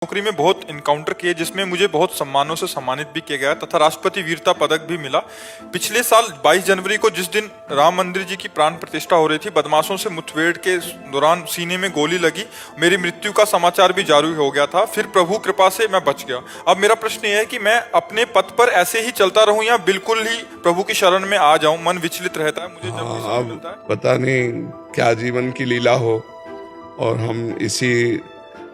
नौकरी में बहुत इनकाउंटर किए जिसमें मुझे बहुत सम्मानों से सम्मानित भी किया गया तथा राष्ट्रपति वीरता पदक भी मिला। पिछले साल 22 जनवरी को जिस दिन राम मंदिर जी की प्राण प्रतिष्ठा हो रही थी, बदमाशों से मुठभेड़ के दौरान सीने में गोली लगी, मेरी मृत्यु का समाचार भी जारी हो गया था। फिर प्रभु कृपा से मैं बच गया। अब मेरा प्रश्न यह है कि मैं अपने पथ पर ऐसे ही चलता रहूं या बिल्कुल ही प्रभु की शरण में आ जाऊं। मन विचलित रहता है मुझे जब भी समय मिलता है। पता नहीं क्या जीवन की लीला हो और हम इसी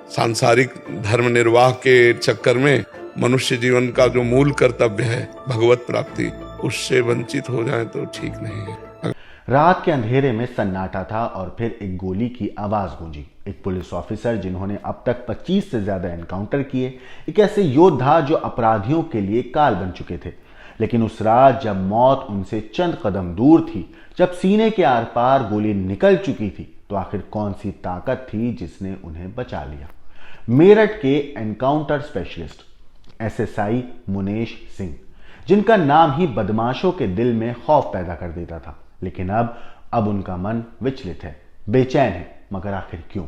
सांसारिक धर्म निर्वाह के चक्कर में मनुष्य जीवन का जो मूल कर्तव्य है भगवत प्राप्ति, उससे वंचित हो जाए तो ठीक नहीं है। रात के अंधेरे में सन्नाटा था और फिर एक गोली की आवाज गूंजी। एक पुलिस ऑफिसर जिन्होंने अब तक 25 से ज्यादा एनकाउंटर किए, एक ऐसे योद्धा जो अपराधियों के लिए काल बन चुके थे। लेकिन उस रात जब मौत उनसे चंद कदम दूर थी, जब सीने के आर पार गोली निकल चुकी थी, तो आखिर कौन सी ताकत थी जिसने उन्हें बचा लिया? मेरठ के encounter specialist SSI Munesh Singh, जिनका नाम ही बदमाशों के दिल में खौफ पैदा कर देता था, लेकिन अब उनका मन विचलित है, बेचैन है। मगर आखिर क्यों?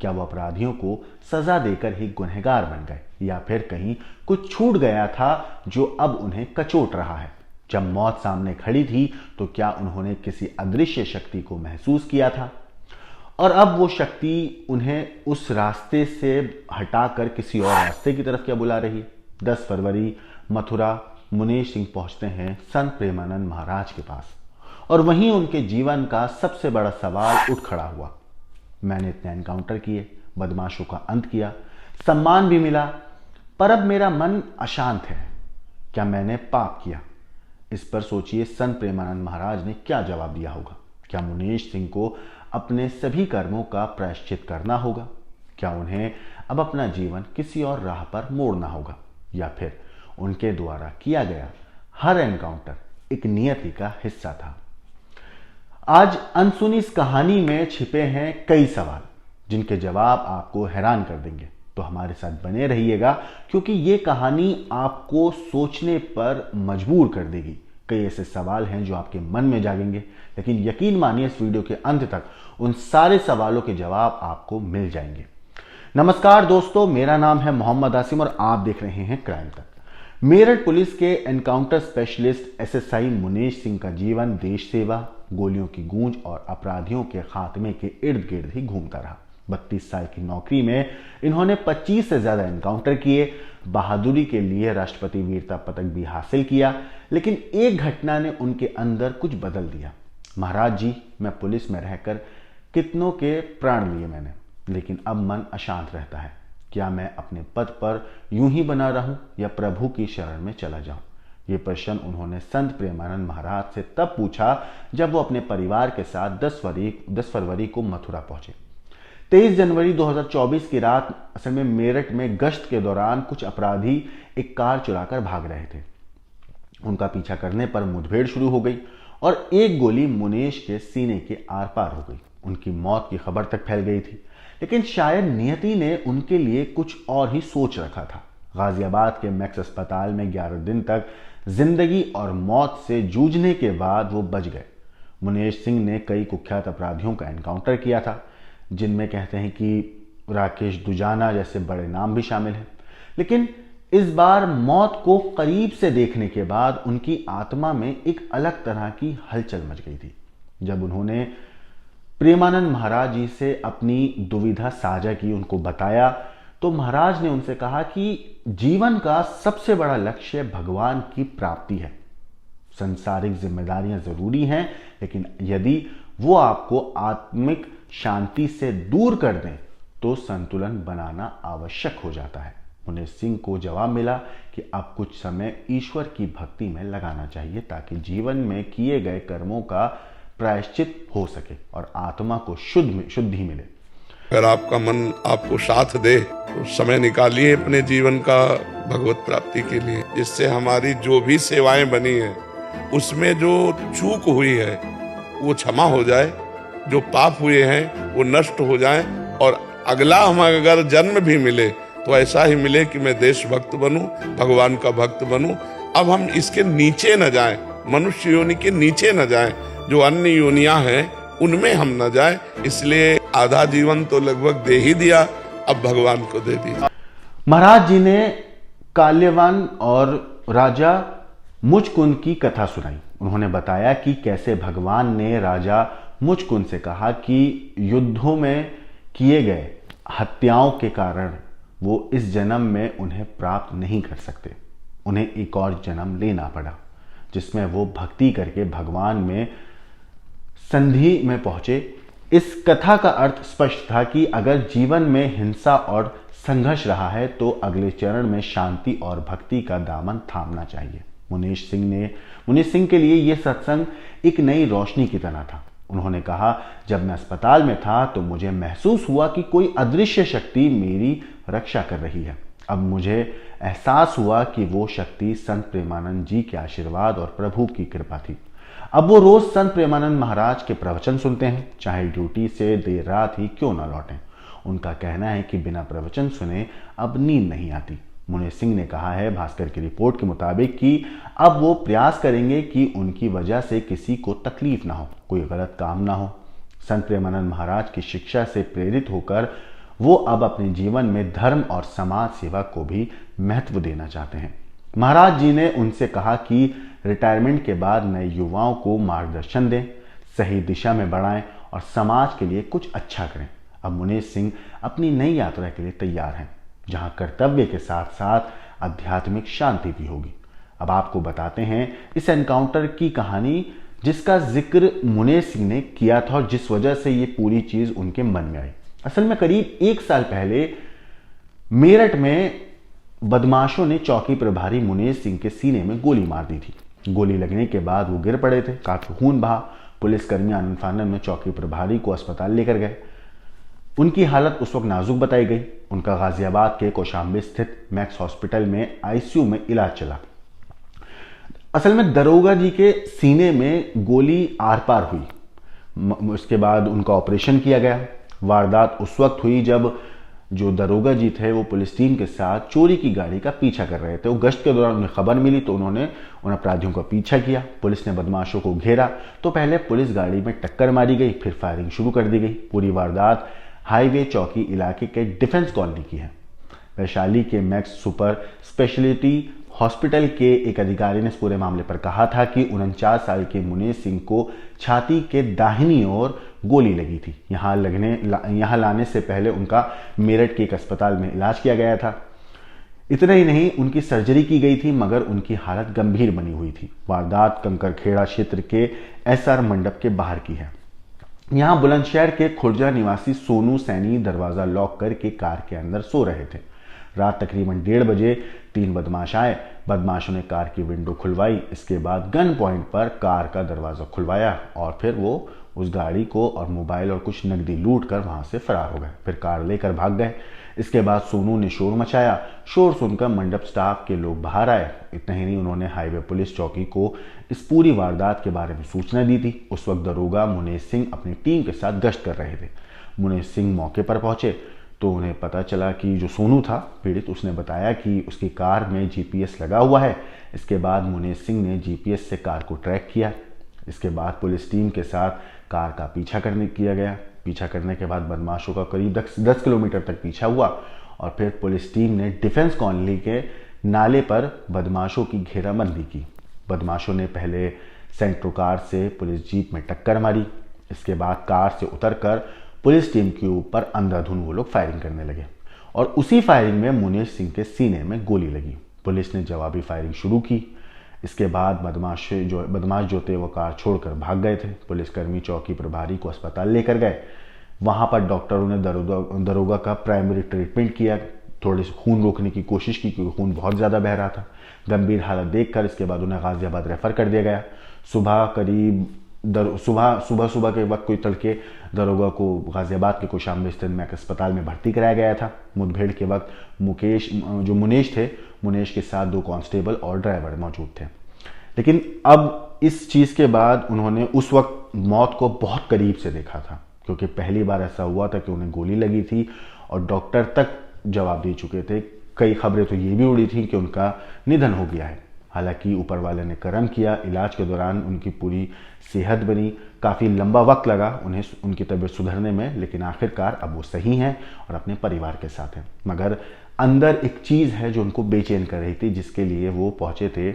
क्या वो अपराधियों को सजा देकर ही गुनहगार बन गए, या फिर कहीं कुछ छूट गया था जो अब उन्हें कचोट रहा है? जब मौत सामने खड़ी थी तो क्या उन्होंने किसी अदृश्य शक्ति को महसूस किया था, और अब वो शक्ति उन्हें उस रास्ते से हटाकर किसी और रास्ते की तरफ क्या बुला रही है? 10 फरवरी मथुरा मुनेश सिंह पहुंचते हैं संत प्रेमानंद महाराज के पास, और वहीं उनके जीवन का सबसे बड़ा सवाल उठ खड़ा हुआ। मैंने इतने एनकाउंटर किए, बदमाशों का अंत किया, सम्मान भी मिला, पर अब मेरा मन अशांत है। क्या मैंने पाप किया? इस पर सोचिए संत प्रेमानंद महाराज ने क्या जवाब दिया होगा। क्या मुनेश सिंह को अपने सभी कर्मों का प्रायश्चित करना होगा? क्या उन्हें अब अपना जीवन किसी और राह पर मोड़ना होगा, या फिर उनके द्वारा किया गया हर एनकाउंटर एक नियति का हिस्सा था? आज अनसुनी इस कहानी में छिपे हैं कई सवाल, जिनके जवाब आपको हैरान कर देंगे। तो हमारे साथ बने रहिएगा, क्योंकि ये कहानी आपको सोचने पर मजबूर कर देगी। कई ऐसे सवाल हैं जो आपके मन में जागेंगे, लेकिन यकीन मानिए इस वीडियो के अंत तक उन सारे सवालों के जवाब आपको मिल जाएंगे। नमस्कार दोस्तों, मेरा नाम है मोहम्मद आसिम और आप देख रहे हैं क्राइम तक। मेरठ पुलिस के encounter specialist SSI Munesh Singh का जीवन देश सेवा, गोलियों की गूंज और अपराधियों के खात्मे के इर्द गिर्द ही घूमता रहा। 32 साल की नौकरी में इन्होंने 25 से ज्यादा एनकाउंटर किए, बहादुरी के लिए राष्ट्रपति वीरता पदक भी हासिल किया। लेकिन एक घटना ने उनके अंदर कुछ बदल दिया। महाराज जी, मैं पुलिस में रहकर कितनों के प्राण लिए मैंने, लेकिन अब मन अशांत रहता है। क्या मैं अपने पद पर यूं ही बना रहूं या प्रभु की शरण में चला जाऊं? ये प्रश्न उन्होंने संत प्रेमानंद महाराज से तब पूछा जब वो अपने परिवार के साथ 10 फरवरी को मथुरा पहुंचे। 23 जनवरी 2024 की रात असल में मेरठ में गश्त के दौरान कुछ अपराधी एक कार चुराकर भाग रहे थे। उनका पीछा करने पर मुठभेड़ शुरू हो गई और एक गोली मुनेश के सीने के आर पार हो गई। उनकी मौत की खबर तक फैल गई थी, लेकिन शायद नियति ने उनके लिए कुछ और ही सोच रखा था। गाजियाबाद के मैक्स अस्पताल में 11 दिन तक जिंदगी और मौत से जूझने के बाद वो बच गए। मुनेश सिंह ने कई कुख्यात अपराधियों का एनकाउंटर किया था, जिनमें कहते हैं कि राकेश दुजाना जैसे बड़े नाम भी शामिल हैं। लेकिन इस बार मौत को करीब से देखने के बाद उनकी आत्मा में एक अलग तरह की हलचल मच गई थी। जब उन्होंने प्रेमानंद महाराज जी से अपनी दुविधा साझा की, उनको बताया, तो महाराज ने उनसे कहा कि जीवन का सबसे बड़ा लक्ष्य भगवान की प्राप्ति है। संसारिक जिम्मेदारियां जरूरी हैं, लेकिन यदि वो आपको आत्मिक शांति से दूर कर दें तो संतुलन बनाना आवश्यक हो जाता है। मुनेश सिंह को जवाब मिला कि अब कुछ समय ईश्वर की भक्ति में लगाना चाहिए, ताकि जीवन में किए गए कर्मों का प्रायश्चित हो सके और आत्मा को शुद्धि मिले। अगर आपका मन आपको साथ दे तो समय निकालिए अपने जीवन का भगवत प्राप्ति के लिए, जिससे हमारी जो भी सेवाएं बनी है उसमें जो चूक हुई है वो क्षमा हो जाए, जो पाप हुए हैं वो नष्ट हो जाएं, और अगला हम अगर जन्म भी मिले तो ऐसा ही मिले कि मैं देशभक्त बनूं, भगवान का भक्त बनूं। अब हम इसके नीचे न जाएं, मनुष्य योनि के नीचे न जाएं, जो अन्य योनियां हैं उनमें हम न जाएं। इसलिए आधा जीवन तो लगभग दे ही दिया, अब भगवान को दे दिया। महाराज जी ने काल्यवान और राजा मुचकुंद की कथा सुनाई। उन्होंने बताया कि कैसे भगवान ने राजा मुचकुंद से कहा कि युद्धों में किए गए हत्याओं के कारण वो इस जन्म में उन्हें प्राप्त नहीं कर सकते, उन्हें एक और जन्म लेना पड़ा जिसमें वो भक्ति करके भगवान में संधि में पहुंचे। इस कथा का अर्थ स्पष्ट था कि अगर जीवन में हिंसा और संघर्ष रहा है तो अगले चरण में शांति और भक्ति का दामन थामना चाहिए। मुनीष सिंह के लिए यह सत्संग एक नई रोशनी की तरह था। उन्होंने कहा, जब मैं अस्पताल में था तो मुझे महसूस हुआ कि कोई अदृश्य शक्ति मेरी रक्षा कर रही है। अब मुझे एहसास हुआ कि वो शक्ति संत प्रेमानंद जी के आशीर्वाद और प्रभु की कृपा थी। अब वो रोज संत प्रेमानंद महाराज के प्रवचन सुनते हैं, चाहे ड्यूटी से देर रात ही क्यों ना लौटें। उनका कहना है कि बिना प्रवचन सुने अब नींद नहीं आती। मुनीष सिंह ने कहा है, भास्कर की रिपोर्ट के मुताबिक, कि अब वो प्रयास करेंगे कि उनकी वजह से किसी को तकलीफ ना हो, कोई गलत काम ना हो। संत प्रेमानंद महाराज की शिक्षा से प्रेरित होकर वो अब अपने जीवन में धर्म और समाज सेवा को भी महत्व देना चाहते हैं। महाराज जी ने उनसे कहा कि रिटायरमेंट के बाद नए युवाओं को मार्गदर्शन दें, सही दिशा में बढ़ाएं और समाज के लिए कुछ अच्छा करें। अब मुनीष सिंह अपनी नई यात्रा के लिए तैयार हैं, जहां कर्तव्य के साथ साथ आध्यात्मिक शांति भी होगी। अब आपको बताते हैं इस एनकाउंटर की कहानी, जिसका जिक्र मुनीष सिंह ने किया था और जिस वजह से ये पूरी चीज उनके मन में आई। असल में करीब 1 साल पहले मेरठ में बदमाशों ने चौकी प्रभारी मुनीष सिंह के सीने में गोली मार दी थी। गोली लगने के बाद वो गिर पड़े थे, काफी खून बहा। पुलिसकर्मी आनन फानन में चौकी प्रभारी को अस्पताल लेकर गए। उनकी हालत उस वक्त नाजुक बताई गई। उनका गाजियाबाद के कौशाम्बी स्थित मैक्स हॉस्पिटल में आईसीयू में इलाज चला। असल में दरोगा जी के सीने में गोली आर पार हुई। उसके बाद उनका ऑपरेशन किया गया। वारदात उस वक्त हुई जब जो दरोगा जी थे वो पुलिस टीम के साथ चोरी की गाड़ी का पीछा कर रहे थे। वो गश्त के दौरान उन्हें खबर मिली तो उन्होंने उन अपराधियों का पीछा किया। पुलिस ने बदमाशों को घेरा तो पहले पुलिस गाड़ी में टक्कर मारी गई, फिर फायरिंग शुरू कर दी गई। पूरी वारदात हाईवे चौकी इलाके के डिफेंस कॉलोनी की है। वैशाली के मैक्स सुपर स्पेशलिटी हॉस्पिटल के एक अधिकारी ने इस पूरे मामले पर कहा था कि 49 साल के मुनीष सिंह को छाती के दाहिनी ओर गोली लगी थी। यहाँ लाने से पहले उनका मेरठ के एक अस्पताल में इलाज किया गया था। इतना ही नहीं, उनकी सर्जरी की गई थी मगर उनकी हालत गंभीर बनी हुई थी। वारदात कंकरखेड़ा क्षेत्र के एसआर मंडप के बाहर की है। यहाँ बुलंदशहर के खुर्जा निवासी सोनू सैनी दरवाजा लॉक करके कार के अंदर सो रहे थे। रात तकरीबन 1:30 बजे 3 बदमाश आए। बदमाशों ने कार की विंडो खुलवाई। इसके बाद गन पॉइंट पर कार का दरवाजा खुलवाया और फिर वो उस गाड़ी को और मोबाइल और कुछ नकदी लूट कर वहां से फरार हो गए। फिर कार लेकर भाग गए। इसके बाद सोनू ने शोर मचाया। शोर सुनकर मंडप स्टाफ के लोग बाहर आए। इतना ही नहीं, उन्होंने हाईवे पुलिस चौकी को इस पूरी वारदात के बारे में सूचना दी थी। उस वक्त दरोगा मुनीष सिंह अपनी टीम के साथ गश्त कर रहे थे। मुनीष सिंह मौके पर पहुंचे तो उन्हें पता चला कि जो सोनू था पीड़ित, उसने बताया कि उसकी कार में जीपीएस लगा हुआ है। इसके बाद मुनीष सिंह ने जीपीएस से कार को ट्रैक किया। इसके बाद पुलिस टीम के साथ कार का पीछा किया गया। पीछा करने के बाद बदमाशों का करीब 10 किलोमीटर तक पीछा हुआ और फिर पुलिस टीम ने डिफेंस कॉलोनी के नाले पर बदमाशों की घेराबंदी की। बदमाशों ने पहले सेंट्रो कार से पुलिस जीप में टक्कर मारी। इसके बाद कार से उतरकर पुलिस टीम के ऊपर अंधाधुंध वो लोग फायरिंग करने लगे और उसी फायरिंग में मुनीष सिंह के सीने में गोली लगी। पुलिस ने जवाबी फायरिंग शुरू की। इसके बाद बदमाश जो थे वो कार छोड़कर भाग गए थे। पुलिसकर्मी चौकी प्रभारी को अस्पताल लेकर गए। वहां पर डॉक्टरों ने दरोगा का प्राइमरी ट्रीटमेंट किया। थोड़े से खून रोकने की कोशिश की क्योंकि खून बहुत ज़्यादा बह रहा था। गंभीर हालत देखकर इसके बाद उन्हें गाजियाबाद रेफर कर दिया गया। सुबह के वक्त कोई तड़के दरोगा को गाजियाबाद के कौशाम्बी स्थित मैक अस्पताल में भर्ती कराया गया था। मुठभेड़ के वक्त मुनीष के साथ 2 कांस्टेबल और ड्राइवर मौजूद थे। लेकिन अब इस चीज़ के बाद उन्होंने उस वक्त मौत को बहुत करीब से देखा था, क्योंकि पहली बार ऐसा हुआ था कि उन्हें गोली लगी थी और डॉक्टर तक जवाब दे चुके थे। कई खबरें तो ये भी उड़ी थी कि उनका निधन हो गया है। हालांकि ऊपर वाले ने करम किया। इलाज के दौरान उनकी पूरी सेहत बनी। काफ़ी लंबा वक्त लगा उन्हें उनकी तबीयत सुधरने में, लेकिन आखिरकार अब वो सही हैं और अपने परिवार के साथ हैं। मगर अंदर एक चीज़ है जो उनको बेचैन कर रही थी, जिसके लिए वो पहुंचे थे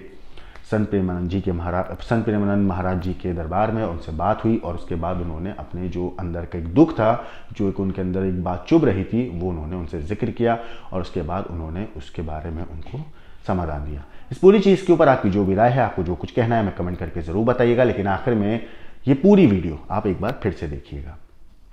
संत प्रेमानंद महाराज जी के दरबार में। उनसे बात हुई और उसके बाद उन्होंने अपने जो अंदर का एक दुख था, जो एक उनके अंदर एक बात चुभ रही थी, वो उन्होंने उनसे जिक्र किया और उसके बाद उन्होंने उसके बारे में उनको समाधान दिया। इस पूरी चीज़ के ऊपर आपकी जो भी राय है, आपको जो कुछ कहना है, मैं कमेंट करके ज़रूर बताइएगा। लेकिन आखिर में ये पूरी वीडियो आप एक बार फिर से देखिएगा।